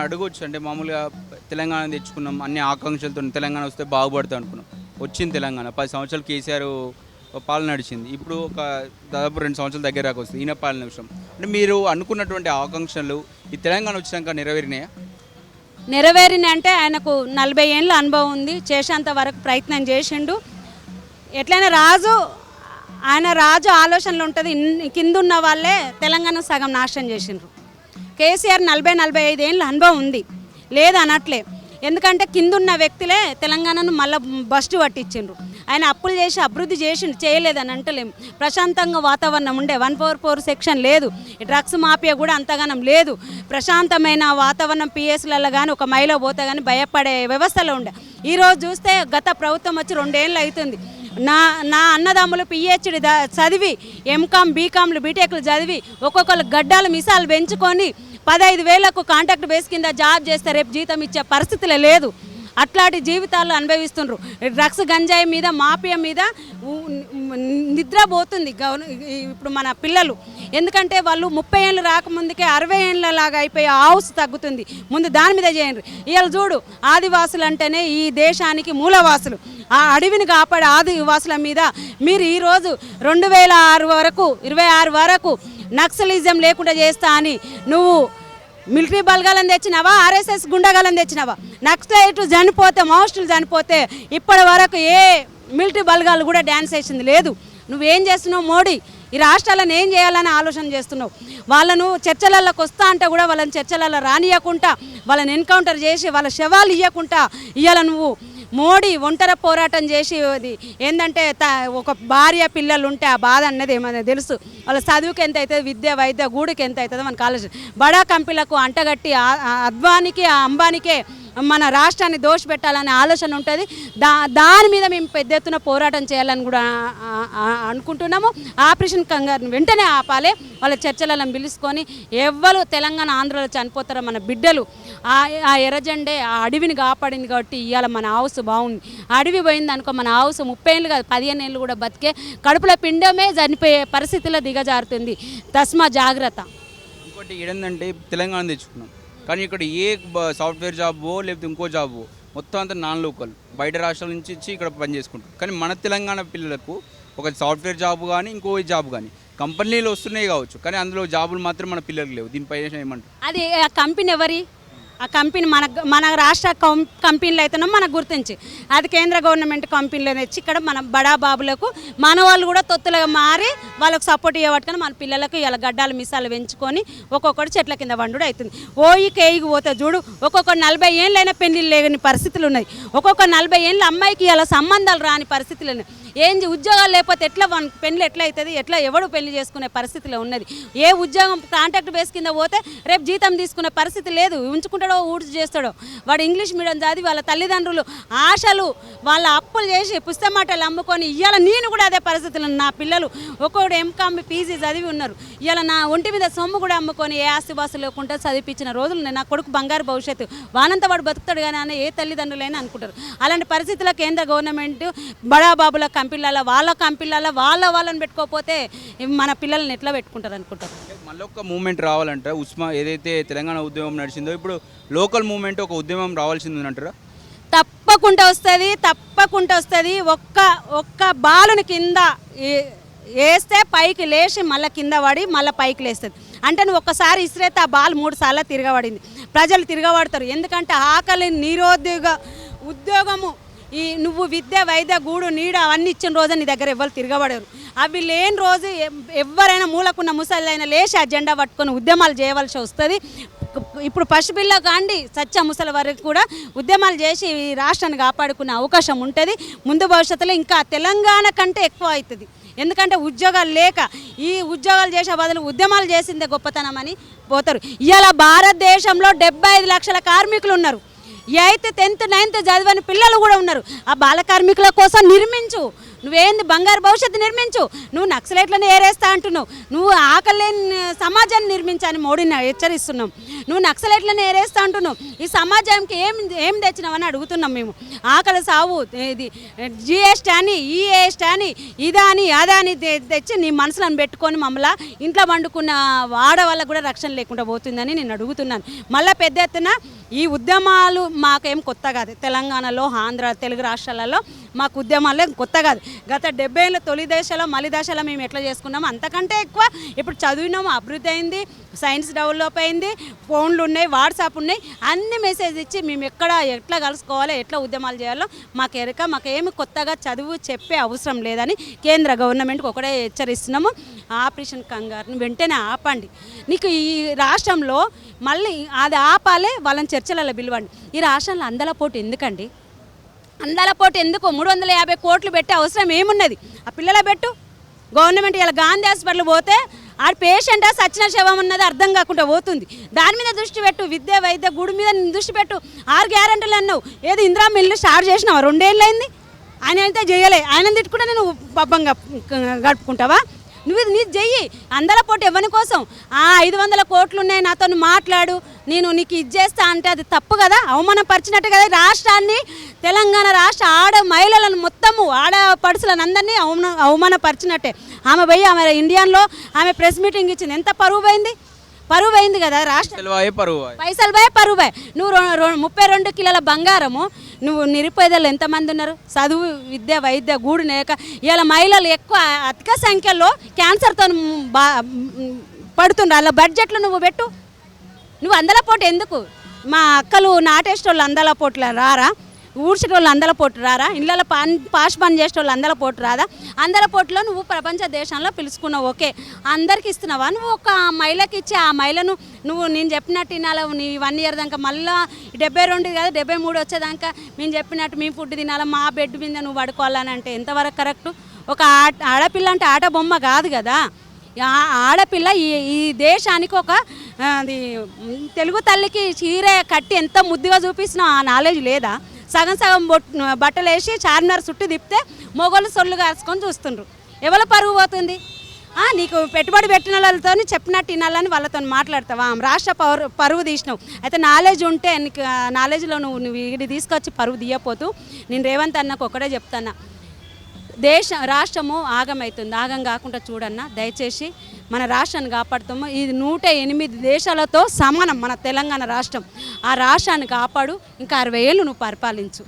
అడగొచ్చు అంటే మామూలుగా తెలంగాణ తెచ్చుకున్నాం అన్ని ఆకాంక్షలతో తెలంగాణ వస్తే బాగుపడతాం అనుకున్నాం. వచ్చింది తెలంగాణ 10 సంవత్సరాలు కేసీఆర్ పాలన నడిచింది. ఇప్పుడు ఒక దాదాపు 2 సంవత్సరాల దగ్గర దాకా వస్తుంది ఈయన పాలన విషయం. అంటే మీరు అనుకున్నటువంటి ఆకాంక్షలు ఈ తెలంగాణ వచ్చినాక నెరవేరినాయా? నెరవేరిన అంటే ఆయనకు 40 ఏళ్ళ అనుభవం ఉంది, చేసేంత వరకు ప్రయత్నం చేసిండు. ఎట్లయినా ఆయన రాజు ఆలోచనలు ఉంటుంది. కిందున్న వాళ్ళే తెలంగాణ సగం నాశనం చేసిండ్రు. కేసీఆర్ 40-45 ఏళ్ళ అనుభవం ఉంది, లేదు అనట్లే. ఎందుకంటే కిందున్న వ్యక్తులే తెలంగాణను మళ్ళీ బస్టు పట్టించిండ్రు. ఆయన అప్పులు చేసి అభివృద్ధి చేయలేదని అంటలేము. ప్రశాంతంగా వాతావరణం ఉండే, 144 సెక్షన్ లేదు, డ్రగ్స్ మాఫియా కూడా అంతగానం లేదు. ప్రశాంతమైన వాతావరణం పిఎస్లలో కానీ ఒక మైలో పోతే కానీ భయపడే వ్యవస్థలో ఉండే. ఈరోజు చూస్తే గత ప్రభుత్వం వచ్చి 2 ఏళ్ళు అవుతుంది. నా అన్నదమ్ములు పిహెచ్డి చదివి ఎంకామ్ బీకామ్లు బీటెక్లు చదివి ఒక్కొక్కరు గడ్డాలు మిసాలు పెంచుకొని 15,000కు కాంట్రాక్ట్ బేస్ కింద జాబ్ చేస్తే రేపు జీతం ఇచ్చే పరిస్థితులే లేదు. అట్లాంటి జీవితాలు అనుభవిస్తుండ్రు. డ్రగ్స్ గంజాయి మీద మాఫియా మీద నిద్రపోతుంది ఇప్పుడు మన పిల్లలు. ఎందుకంటే వాళ్ళు 30 ఏళ్ళు రాకముందుకే 60 ఏళ్ళలాగా అయిపోయి హౌస్ తగ్గుతుంది. ముందు దాని మీద చేయండి. ఇవాళ చూడు, ఆదివాసులు అంటేనే ఈ దేశానికి మూలవాసులు. ఆ అడవిని కాపాడే ఆదివాసుల మీద మీరు ఈరోజు 2026 వరకు నక్సలిజం లేకుండా చేస్తా అని నువ్వు మిలిటరీ బలగాలను తెచ్చినావా, ఆర్ఎస్ఎస్ గుండగాలను తెచ్చినావా? నక్సలైట్లు చనిపోతే, మావోయిస్టులు చనిపోతే ఇప్పటి వరకు ఏ మిలిటరీ బలగాలు కూడా డ్యాన్స్ వేసింది లేదు. నువ్వేం చేస్తున్నావు మోడీ? ఈ రాష్ట్రాలను ఏం చేయాలని ఆలోచన చేస్తున్నావు? వాళ్ళను చర్చలలోకి వస్తా అంటే కూడా వాళ్ళని చర్చలలో రానియకుండా, వాళ్ళని ఎన్కౌంటర్ చేసి వాళ్ళ శవాలు ఇవ్వకుండా ఇవాళ నువ్వు మోడీ ఒంటరి పోరాటం చేసి ఏంటంటే ఒక భార్య పిల్లలు ఉంటే ఆ బాధ అన్నది ఏమన్నా తెలుసు. వాళ్ళ చదువుకి ఎంత అవుతుంది, విద్య వైద్య గూడుకి ఎంత అవుతుందో మనకు ఆలోచన. బడా కంపెనీలకు అంటగట్టి అద్వానికి అంబానికే మన రాష్ట్రాన్ని దోషపెట్టాలనే ఆలోచన ఉంటుంది. దాని మీద మేము పెద్ద ఎత్తున పోరాటం చేయాలని కూడా అనుకుంటున్నాము. ఆపరేషన్ కంగారుని వెంటనే ఆపాలి. వాళ్ళ చర్చలను పిలుచుకొని ఎవ్వరు తెలంగాణ ఆంధ్రలో చనిపోతారో మన బిడ్డలు ఆ ఎర్రజెండే ఆ అడవిని కాపాడింది కాబట్టి ఇవాళ మన హౌస్ బాగుంది. అడవి పోయింది అనుకో మన హౌస్ 30 ఏళ్ళు కాదు 15 ఏళ్ళు కూడా బతికే కడుపులో పిండమే చనిపోయే పరిస్థితిలో దిగజారుతుంది. తస్మా జాగ్రత్త. ఇంకోటి ఏంటంటే తెలంగాణ తెచ్చుకున్నాం కానీ ఇక్కడ ఏ సాఫ్ట్వేర్ జాబో లేకపోతే ఇంకో జాబో మొత్తం అంతా నాన్ లోకల్ బయట రాష్ట్రాల నుంచి ఇచ్చి ఇక్కడ పని చేసుకుంటారు. కానీ మన తెలంగాణ పిల్లలకు ఒక సాఫ్ట్వేర్ జాబ్ కానీ ఇంకో జాబ్ కానీ కంపెనీలు వస్తున్నాయి కావచ్చు, కానీ అందులో జాబులు మాత్రం మన పిల్లలకు లేవు. దీనిపై ఏమంటారు? అది ఆ కంపెనీ ఎవరి? ఆ కంపెనీ మన రాష్ట్ర కంపెనీలు అయితేనో మనకు గుర్తించి అది కేంద్ర గవర్నమెంట్ కంపెనీలో తెచ్చి ఇక్కడ మన బడా బాబులకు మన వాళ్ళు కూడా తొత్తులుగా మారి వాళ్ళకు సపోర్ట్ ఇవ్వట్టుకొని మన పిల్లలకు ఇలా గడ్డాలు మిసాలు పెంచుకొని ఒక్కొక్కటి చెట్ల కింద వండుడు అవుతుంది. కేయికి పోతే చూడు, ఒక్కొక్కటి 40 ఏళ్ళైనా పెళ్ళిళ్ళు లేని పరిస్థితులు ఉన్నాయి. ఒక్కొక్క 40 ఏళ్ళ అమ్మాయికి ఇలా సంబంధాలు రాని పరిస్థితులు ఉన్నాయి. ఏంది ఉద్యోగాలు లేకపోతే ఎట్లా పెళ్ళి ఎట్లా అవుతుంది? ఎట్లా ఎవడు పెళ్లి చేసుకునే పరిస్థితిలో ఉన్నది. ఏ ఉద్యోగం కాంట్రాక్ట్ బేస్ కింద పోతే రేపు జీతం తీసుకునే పరిస్థితి లేదు. ఉంచుకుంటాడో ఊడ్చి చేస్తాడో. వాడు ఇంగ్లీష్ మీడియం చదివి వాళ్ళ తల్లిదండ్రులు ఆశలు వాళ్ళ అప్పులు చేసి పుస్తమాటలు అమ్ముకొని ఇవాళ నేను కూడా అదే పరిస్థితులు. నా పిల్లలు ఒక్కొక్కడు ఎంకామ్ పీజీ చదివి ఉన్నారు. ఇవాళ నా ఒంటి మీద సొమ్ము కూడా అమ్ముకొని ఏ ఆస్తిబాసు లేకుండా చదివించిన రోజులు నా కొడుకు బంగారు భవిష్యత్తు వానంతా వాడు బతుకుతాడు కానీ అని ఏ తల్లిదండ్రులైనా అనుకుంటారు. అలాంటి పరిస్థితుల్లో కేంద్ర గవర్నమెంట్ బడాబాబుల కంపెనీలలో వాళ్ళని పెట్టుకోకపోతే మన పిల్లల్ని ఎట్లా పెట్టుకుంటారు అనుకుంటారు. మళ్ళీ ఒక మూమెంట్ రావాలంటే ఏదైతే తెలంగాణ ఉద్యమం నడిచిందో ఇప్పుడు లోకల్ మూమెంట్ ఒక ఉద్యమం రావాల్సింది అంటారా? తప్పకుండా వస్తుంది. ఒక్క బాలుని కింద వేస్తే పైకి లేచి మళ్ళీ కింద పడి మళ్ళీ పైకి లేస్తుంది. అంటే నువ్వు ఒక్కసారి ఇసిరేస్తే ఆ బాల్ 3 సార్లు తిరగబడింది. ప్రజలు తిరగబడతారు. ఎందుకంటే ఆకలి ఉద్యోగము నువ్వు విద్య వైద్య గూడు నీడ అవన్నీ ఇచ్చిన రోజు నీ దగ్గర ఎవరు తిరగబడరు. అవి లేని రోజు ఎవరైనా మూలకున్న ముసలైనా లేచి ఆ జెండా పట్టుకొని ఉద్యమాలు చేయవలసి వస్తుంది. ఇప్పుడు పసిపిల్ల కాండి సత్య ముసలి వరకు కూడా ఉద్యమాలు చేసి ఈ రాష్ట్రాన్ని కాపాడుకునే అవకాశం ఉంటుంది. ముందు భవిష్యత్తులో ఇంకా తెలంగాణ కంటే ఎక్కువ అవుతుంది. ఎందుకంటే ఉద్యోగాలు లేక ఈ ఉద్యోగాలు చేసే బదులు ఉద్యమాలు చేసిందే గొప్పతనం అని పోతారు. ఇవాళ భారతదేశంలో 75 లక్షల కార్మికులు ఉన్నారు. 8th 10th 9th చదివని పిల్లలు కూడా ఉన్నారు. ఆ బాల కార్మికుల కోసం నిర్మించు. నువ్వేంది బంగారు భవిష్యత్తు నిర్మించు. నువ్వు నక్సలైట్లను ఏరేస్తా అంటున్నావు. నువ్వు ఆకలి లేని సమాజాన్ని నిర్మించని మోడీని హెచ్చరిస్తున్నాం. నువ్వు నక్సలైట్లను ఏరేస్తా అంటున్నావు. ఈ సమాజానికి ఏం తెచ్చినావని అడుగుతున్నాం మేము. ఆకలి సావు ఇది జిఎస్టీ అని ఈఎస్టీ అని ఇదా అని అదా అని తెచ్చి నీ మనసులను పెట్టుకొని మమ్మల్ని ఇంట్లో వండుకున్న ఆడవాళ్ళకు కూడా రక్షణ లేకుండా పోతుందని నేను అడుగుతున్నాను. మళ్ళీ పెద్ద ఎత్తున ఈ ఉద్యమాలు మాకేం కొత్త కాదు. తెలంగాణలో ఆంధ్ర తెలుగు రాష్ట్రాలలో మాకు ఉద్యమాలే కొత్త కాదు. గత 70 ఏళ్ళ తొలి దశలో మలి దశలో మేము ఎట్లా చేసుకున్నాము అంతకంటే ఎక్కువ ఇప్పుడు చదివినాము, అభివృద్ధి అయింది, సైన్స్ డెవలప్ అయింది, ఫోన్లు ఉన్నాయి, వాట్సాప్ ఉన్నాయి, అన్ని మెసేజ్ ఇచ్చి మేము ఎట్లా కలుసుకోవాలో ఎట్లా ఉద్యమాలు చేయాలో మాకు ఎరక. మాకేమి కొత్తగా చదువు చెప్పే అవసరం లేదని కేంద్ర గవర్నమెంట్కి ఒకటే హెచ్చరిస్తున్నాము. ఆపరేషన్ కంగారుని వెంటనే ఆపండి. నీకు ఈ రాష్ట్రంలో మళ్ళీ అది ఆపాలే, వాళ్ళని చర్చలలో పిలవండి. ఈ రాష్ట్రంలో అందల పోటీ ఎందుకండి? అందాల పోటీ ఎందుకు? 350 కోట్లు పెట్టే అవసరం ఏమున్నది? ఆ పిల్లల పెట్టు. గవర్నమెంట్ ఇలా గాంధీ హాస్పిటల్ పోతే ఆడ పేషెంట్ సచిన శవం ఉన్నది అర్థం కాకుండా పోతుంది. దాని మీద దృష్టి పెట్టు. విద్య వైద్య గుడి మీద దృష్టి పెట్టు. 6 గ్యారెంటీలు అన్నావు. ఏది ఇందిరా మిల్లు స్టార్ట్ చేసినావా? 2 ఏళ్ళు అయింది. ఆయన అయితే చేయలే. ఆయన తిట్టుకుంటే నేను పబ్బంగా గడుపుకుంటావా? నువ్వు నీ చెయ్యి. అందల పోటీ ఎవరి కోసం? 500 కోట్లు ఉన్నాయి, నాతో మాట్లాడు, నేను నీకు ఇచ్చేస్తా అంటే అది తప్పు కదా, అవమానపరిచినట్టు కదా. రాష్ట్రాన్ని, తెలంగాణ రాష్ట్ర మహిళలను మొత్తము పడుసులను అందరినీ అవమానపరిచినట్టే. ఆమె పోయి ఆమె ఇండియన్లో ఆమె ప్రెస్ మీటింగ్ ఇచ్చింది. ఎంత పరువు పోయింది కదా రాష్ట్ర పైసలు పోయి పరువు పోయి. నువ్వు 32 కిలోల బంగారము. నువ్వు నిరుపేదలు ఎంతమంది ఉన్నారు? చదువు విద్య వైద్య గూడు లేక ఇలా మహిళలు ఎక్కువ అధిక సంఖ్యలో క్యాన్సర్తో పడుతుండ్రు. అలా బడ్జెట్లు నువ్వు పెట్టు. నువ్వు అందల పోటీ ఎందుకు? మా అక్కలు నాటేసేటోళ్ళు అందల పోట్లు రారా? ఊడ్చేటోళ్ళు అందల పోటు రారా? ఇళ్ళలో పాష్ పని చేసేటోళ్ళు అందల పోటు రాదా? అందల పోటులో నువ్వు ప్రపంచ దేశంలో పిలుచుకున్నావు, ఓకే. అందరికి ఇస్తున్నావా? నువ్వు ఒక మహిళకి ఇచ్చి ఆ మహిళను నువ్వు నేను చెప్పినట్టు తినాలి. నీ 1 ఇయర్ దాకా మళ్ళీ 72 కాదు 73 వచ్చేదాకా మేము చెప్పినట్టు మేము ఫుడ్ తినాలి, మా బెడ్ మీద నువ్వు పడుకోవాలని అంటే ఎంతవరకు కరెక్టు? ఒక ఆడపిల్ల అంటే ఆట బొమ్మ కాదు కదా. ఆడపిల్ల ఈ దేశానికి ఒక అది తెలుగు తల్లికి చీర కట్టి ఎంత ముద్దుగా చూపిస్తున్నావు, ఆ నాలెడ్జ్ లేదా? సగం సగం బట్టలు వేసి చార్మినార్ చుట్టూ తిప్పితే మొగోళ్ళు సొల్లు కాల్చుకొని చూస్తుండ్రు. ఎవరు పరుగు పోతుంది? నీకు పెట్టుబడి పెట్టిన వాళ్ళతో చెప్పినట్టు వినాలని వాళ్ళతో మాట్లాడతావా? రాష్ట్ర పరువు తీసినావు. అయితే నాలెడ్జ్ ఉంటే నీకు నాలెడ్జ్లో నువ్వు వీడి తీసుకొచ్చి పరువు తీయపోతూ నేను రేవంత్ అన్నకు ఒకటే చెప్తాను, రాష్ట్రము ఆగమవుతుంది. ఆగం కాకుండా చూడన్నా దయచేసి మన రాష్ట్రాన్ని కాపాడుతాము. ఇది 108 దేశాలతో సమానం మన తెలంగాణ రాష్ట్రం. ఆ రాష్ట్రాన్ని కాపాడు. ఇంకా 60 ఏళ్ళు నువ్వు పరిపాలించు.